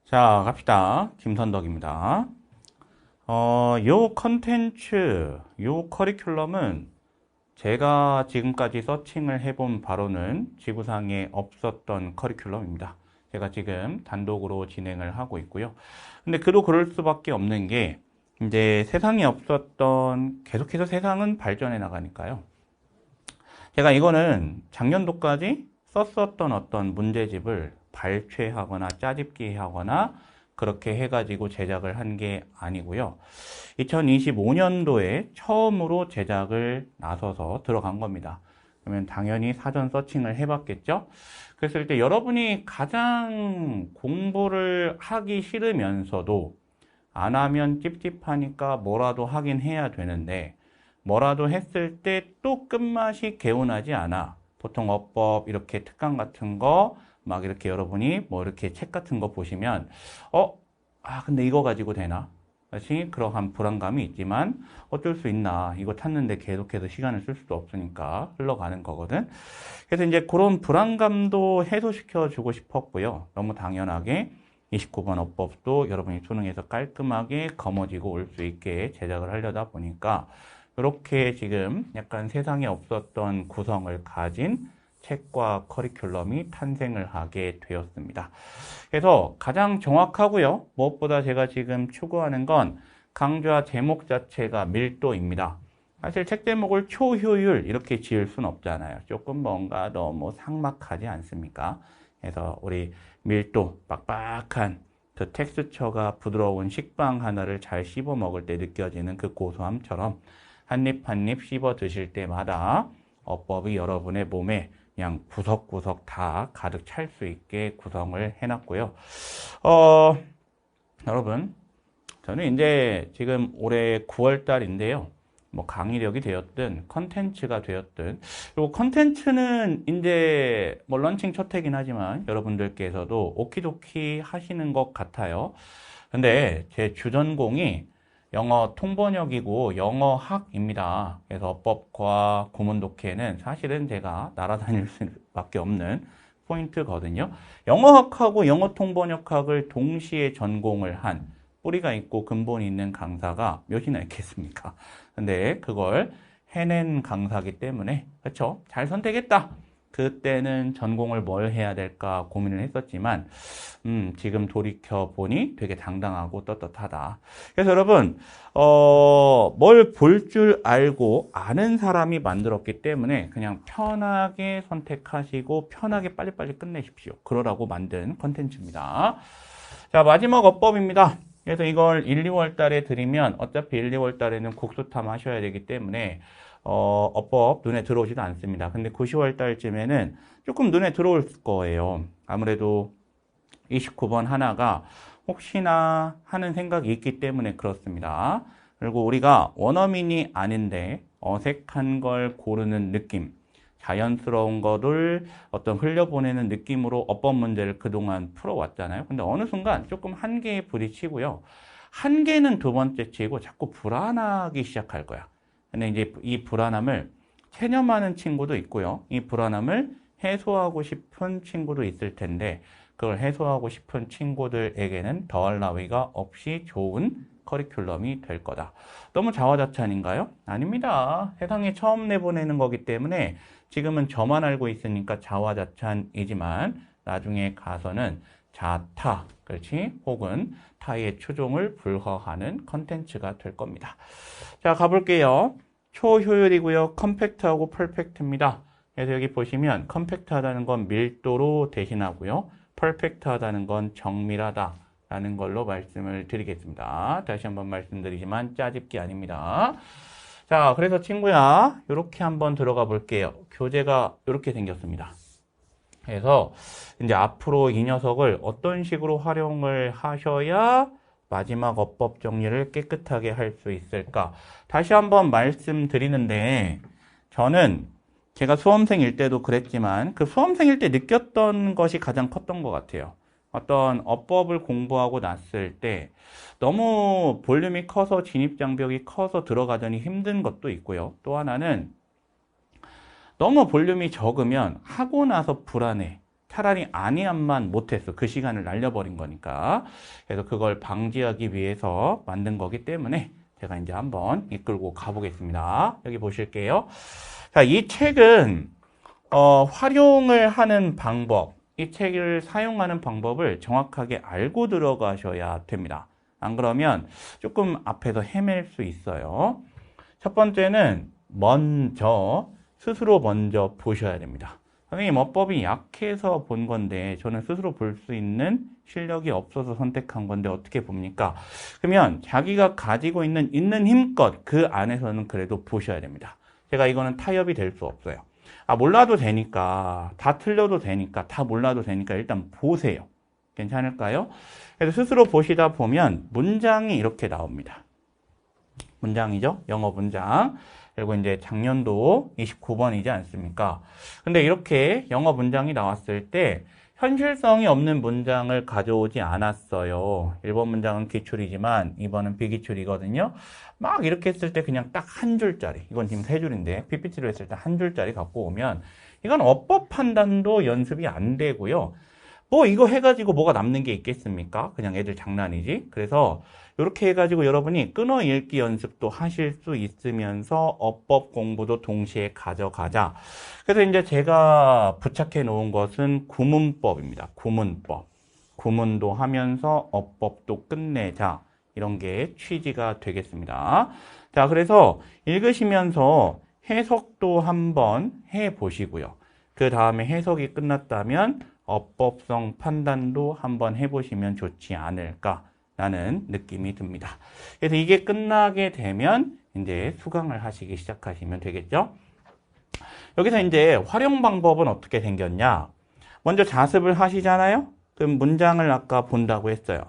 자, 갑시다. 김선덕입니다. 요 컨텐츠, 요 커리큘럼은 제가 지금까지 서칭을 해본 바로는 지구상에 없었던 커리큘럼입니다. 제가 지금 단독으로 진행을 하고 있고요. 근데 그도 그럴 수밖에 없는 게 이제 세상에 없었던, 계속해서 세상은 발전해 나가니까요. 제가 이거는 작년도까지 썼었던 어떤 문제집을 발췌하거나 짜집기 하거나 그렇게 해가지고 제작을 한 게 아니고요. 2025년도에 처음으로 제작을 나서서 들어간 겁니다. 그러면 당연히 사전 서칭을 해봤겠죠? 그랬을 때 여러분이 가장 공부를 하기 싫으면서도 안 하면 찝찝하니까 뭐라도 하긴 해야 되는데 뭐라도 했을 때 또 끝맛이 개운하지 않아. 보통 어법 이렇게 특강 같은 거 막 이렇게 여러분이 뭐 이렇게 책 같은 거 보시면 근데 이거 가지고 되나? 다시 그러한 불안감이 있지만 어쩔 수 있나? 이거 찾는데 계속해서 시간을 쓸 수도 없으니까 흘러가는 거거든. 그래서 이제 그런 불안감도 해소시켜 주고 싶었고요. 너무 당연하게 29번 어법도 여러분이 수능에서 깔끔하게 거머쥐고 올 수 있게 제작을 하려다 보니까 이렇게 지금 약간 세상에 없었던 구성을 가진 책과 커리큘럼이 탄생을 하게 되었습니다. 그래서 가장 정확하고요. 무엇보다 제가 지금 추구하는 건 강좌 제목 자체가 밀도입니다. 사실 책 제목을 초효율 이렇게 지을 수는 없잖아요. 조금 뭔가 너무 삭막하지 않습니까? 그래서 우리 밀도, 빡빡한 그 텍스처가 부드러운 식빵 하나를 잘 씹어 먹을 때 느껴지는 그 고소함처럼 한 입 한 입 씹어 드실 때마다 어법이 여러분의 몸에 그냥 구석구석 다 가득 찰 수 있게 구성을 해놨고요. 여러분, 저는 이제 지금 올해 9월 달인데요. 뭐 강의력이 되었든 컨텐츠가 되었든 그리고 컨텐츠는 이제 뭐 런칭 첫 해긴 하지만 여러분들께서도 오키도키 하시는 것 같아요. 근데 제 주전공이 영어 통번역이고 영어학입니다. 그래서 어법과 구문 독해는 사실은 제가 날아다닐 수밖에 없는 포인트거든요. 영어학하고 영어 통번역학을 동시에 전공을 한 뿌리가 있고 근본이 있는 강사가 몇이나 있겠습니까? 근데 그걸 해낸 강사기 때문에 그렇죠? 잘 선택했다. 그때는 전공을 뭘 해야 될까 고민을 했었지만 지금 돌이켜 보니 되게 당당하고 떳떳하다. 그래서 여러분 뭘 볼 줄 알고 아는 사람이 만들었기 때문에 그냥 편하게 선택하시고 편하게 빨리빨리 끝내십시오. 그러라고 만든 컨텐츠입니다. 자, 마지막 어법입니다. 그래서 이걸 1, 2월 달에 드리면 어차피 1, 2월 달에는 국수탐 하셔야 되기 때문에 어법 눈에 들어오지도 않습니다. 근데 9, 10월 달쯤에는 조금 눈에 들어올 거예요. 아무래도 29번 하나가 혹시나 하는 생각이 있기 때문에 그렇습니다. 그리고 우리가 원어민이 아닌데 어색한 걸 고르는 느낌, 자연스러운 거를 어떤 흘려보내는 느낌으로 어법 문제를 그동안 풀어왔잖아요. 근데 어느 순간 조금 한계에 부딪히고요. 한계는 두 번째 치고 자꾸 불안하기 시작할 거야. 근데 이제 이 불안함을 체념하는 친구도 있고요. 이 불안함을 해소하고 싶은 친구도 있을 텐데 그걸 해소하고 싶은 친구들에게는 더할 나위가 없이 좋은 커리큘럼이 될 거다. 너무 자화자찬인가요? 아닙니다. 세상에 처음 내보내는 거기 때문에 지금은 저만 알고 있으니까 자화자찬이지만 나중에 가서는 자타, 그렇지? 혹은 타의 추종을 불허하는 컨텐츠가 될 겁니다. 자, 가볼게요. 초효율이고요. 컴팩트하고 퍼펙트입니다. 그래서 여기 보시면 컴팩트하다는 건 밀도로 대신하고요. 퍼펙트하다는 건 정밀하다라는 걸로 말씀을 드리겠습니다. 다시 한번 말씀드리지만 짜집기 아닙니다. 자, 그래서 친구야, 이렇게 한번 들어가 볼게요. 교재가 이렇게 생겼습니다. 그래서 이제 앞으로 이 녀석을 어떤 식으로 활용을 하셔야 마지막 어법 정리를 깨끗하게 할 수 있을까? 다시 한번 말씀드리는데 저는 제가 수험생일 때도 그랬지만 그 수험생일 때 느꼈던 것이 가장 컸던 것 같아요. 어떤 어법을 공부하고 났을 때 너무 볼륨이 커서 진입장벽이 커서 들어가더니 힘든 것도 있고요. 또 하나는 너무 볼륨이 적으면 하고 나서 불안해. 차라리 아니함만 못했어. 그 시간을 날려버린 거니까. 그래서 그걸 방지하기 위해서 만든 거기 때문에 제가 이제 한번 이끌고 가보겠습니다. 여기 보실게요. 자, 이 책은 활용을 하는 방법, 이 책을 사용하는 방법을 정확하게 알고 들어가셔야 됩니다. 안 그러면 조금 앞에서 헤맬 수 있어요. 첫 번째는 스스로 먼저 보셔야 됩니다. 선생님, 어법이 약해서 본 건데 저는 스스로 볼 수 있는 실력이 없어서 선택한 건데 어떻게 봅니까? 그러면 자기가 가지고 있는 힘껏 그 안에서는 그래도 보셔야 됩니다. 제가 이거는 타협이 될 수 없어요. 몰라도 되니까, 다 틀려도 되니까, 다 몰라도 되니까 일단 보세요. 괜찮을까요? 그래서 스스로 보시다 보면 문장이 이렇게 나옵니다. 문장이죠? 영어 문장. 그리고 이제 작년도 29번이지 않습니까? 근데 이렇게 영어 문장이 나왔을 때 현실성이 없는 문장을 가져오지 않았어요. 1번 문장은 기출이지만 2번은 비기출이거든요. 막 이렇게 했을 때 그냥 딱 한 줄짜리, 이건 지금 3줄인데 PPT로 했을 때 한 줄짜리 갖고 오면 이건 어법 판단도 연습이 안 되고요. 뭐 이거 해가지고 뭐가 남는 게 있겠습니까? 그냥 애들 장난이지. 그래서 이렇게 해가지고 여러분이 끊어 읽기 연습도 하실 수 있으면서 어법 공부도 동시에 가져가자. 그래서 이제 제가 부착해 놓은 것은 구문법입니다. 구문법. 구문도 하면서 어법도 끝내자. 이런 게 취지가 되겠습니다. 자, 그래서 읽으시면서 해석도 한번 해 보시고요. 그 다음에 해석이 끝났다면 어법성 판단도 한번 해보시면 좋지 않을까라는 느낌이 듭니다. 그래서 이게 끝나게 되면 이제 수강을 하시기 시작하시면 되겠죠. 여기서 이제 활용 방법은 어떻게 생겼냐? 먼저 자습을 하시잖아요. 그럼 문장을 아까 본다고 했어요.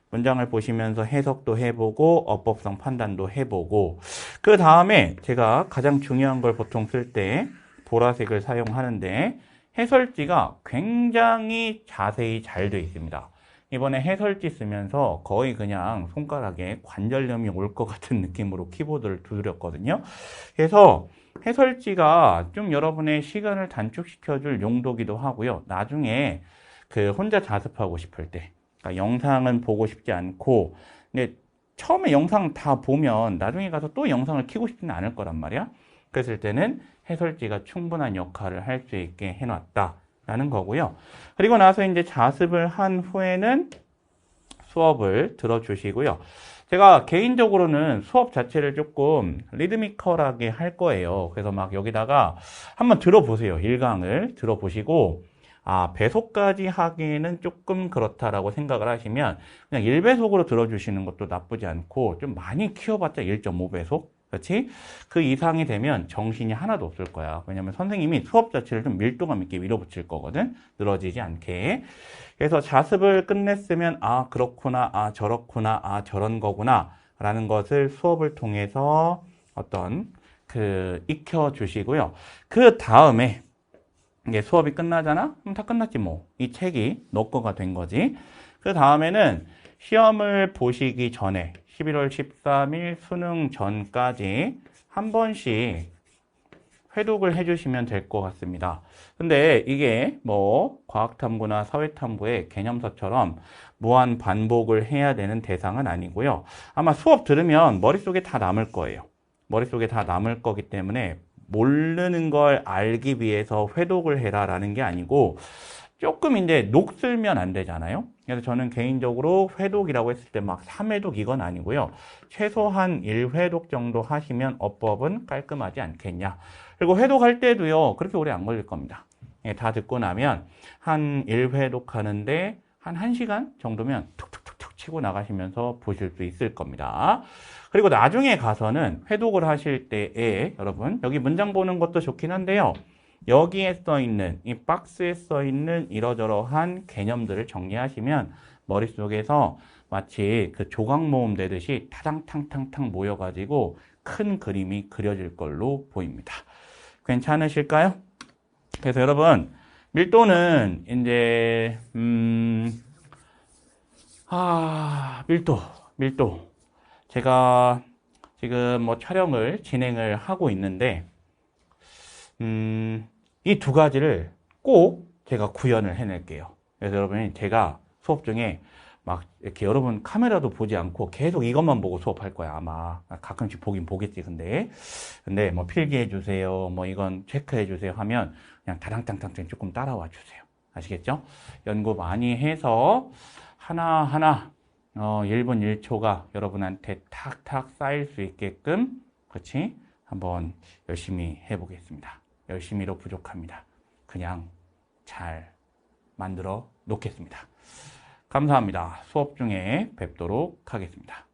문장을 보시면서 해석도 해보고 어법성 판단도 해보고 그 다음에 제가 가장 중요한 걸 보통 쓸 때 보라색을 사용하는데 해설지가 굉장히 자세히 잘 되어 있습니다. 이번에 해설지 쓰면서 거의 그냥 손가락에 관절염이 올 것 같은 느낌으로 키보드를 두드렸거든요. 그래서 해설지가 좀 여러분의 시간을 단축시켜줄 용도기도 하고요. 나중에 그 혼자 자습하고 싶을 때, 그러니까 영상은 보고 싶지 않고, 근데 처음에 영상 다 보면 나중에 가서 또 영상을 켜고 싶지는 않을 거란 말이야. 그랬을 때는 해설지가 충분한 역할을 할 수 있게 해놨다라는 거고요. 그리고 나서 이제 자습을 한 후에는 수업을 들어주시고요. 제가 개인적으로는 수업 자체를 조금 리드미컬하게 할 거예요. 그래서 막 여기다가 한번 들어보세요. 1강을 들어보시고 배속까지 하기에는 조금 그렇다라고 생각을 하시면 그냥 1배속으로 들어주시는 것도 나쁘지 않고 좀 많이 키워봤자 1.5배속? 그렇지? 그 이상이 되면 정신이 하나도 없을 거야. 왜냐면 선생님이 수업 자체를 좀 밀도감 있게 밀어붙일 거거든. 늘어지지 않게. 그래서 자습을 끝냈으면 그렇구나, 저렇구나, 저런 거구나 라는 것을 수업을 통해서 익혀주시고요. 그 다음에 이게 수업이 끝나잖아? 그럼 다 끝났지 뭐. 이 책이 너 거가 된 거지. 그 다음에는 시험을 보시기 전에 11월 13일 수능 전까지 한 번씩 회독을 해주시면 될 것 같습니다. 근데 이게 뭐 과학탐구나 사회탐구의 개념서처럼 무한 반복을 해야 되는 대상은 아니고요. 아마 수업 들으면 머릿속에 다 남을 거예요. 머릿속에 다 남을 거기 때문에 모르는 걸 알기 위해서 회독을 해라라는 게 아니고 조금 이제 녹슬면 안 되잖아요. 그래서 저는 개인적으로 회독이라고 했을 때 막 3회독 이건 아니고요. 최소한 1회독 정도 하시면 어법은 깔끔하지 않겠냐. 그리고 회독할 때도요. 그렇게 오래 안 걸릴 겁니다. 다 듣고 나면 한 1회독 하는데 한 1시간 정도면 툭툭툭툭 치고 나가시면서 보실 수 있을 겁니다. 그리고 나중에 가서는 회독을 하실 때에 여러분 여기 문장 보는 것도 좋긴 한데요. 여기에 써있는 이 박스에 써있는 이러저러한 개념들을 정리하시면 머릿속에서 마치 그 조각 모음 되듯이 타당탕탕탕 모여가지고 큰 그림이 그려질 걸로 보입니다. 괜찮으실까요? 그래서 여러분 밀도는 이제 밀도 제가 지금 뭐 촬영을 진행을 하고 있는데 이 두 가지를 꼭 제가 구현을 해낼게요. 그래서 여러분이 제가 수업 중에 막 이렇게 여러분 카메라도 보지 않고 계속 이것만 보고 수업할 거야. 아마 가끔씩 보긴 보겠지. 근데 뭐 필기해 주세요. 뭐 이건 체크해 주세요 하면 그냥 다당탕탕 조금 따라와 주세요. 아시겠죠? 연구 많이 해서 하나하나 1분 1초가 여러분한테 탁탁 쌓일 수 있게끔 그렇지? 한번 열심히 해보겠습니다. 열심히로 부족합니다. 그냥 잘 만들어 놓겠습니다. 감사합니다. 수업 중에 뵙도록 하겠습니다.